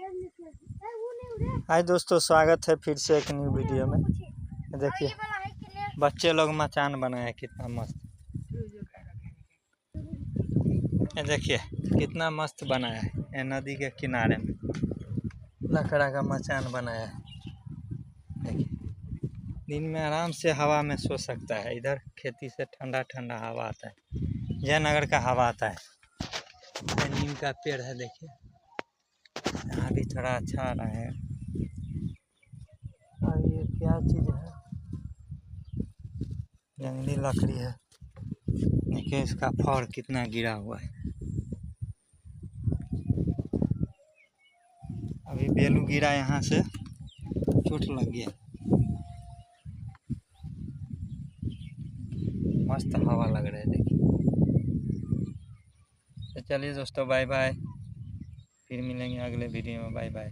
हाय दोस्तों, स्वागत है फिर से एक न्यू वीडियो में। देखिए बच्चे लोग मचान बनाए, कितना मस्त। ये देखिए कितना मस्त बनाया है। ये नदी के किनारे में लकड़ा का मचान बनाया है। देखिए दिन में आराम से हवा में सो सकता है। इधर खेती से ठंडा ठंडा हवा आता है, जयनगर का हवा आता है। ये नीम का पेड़ है, देखिए यहाँ भी थोड़ा अच्छा आ रहा है। और ये क्या चीज़ है, जंगली लकड़ी है। देखिए इसका फर कितना गिरा हुआ है। अभी बेलू गिरा, यहाँ से चोट लग गया। मस्त हवा लग रहा है देखिए। तो चलिए दोस्तों, बाय बाय। फिर मिलेंगे अगले वीडियो में। Bye bye.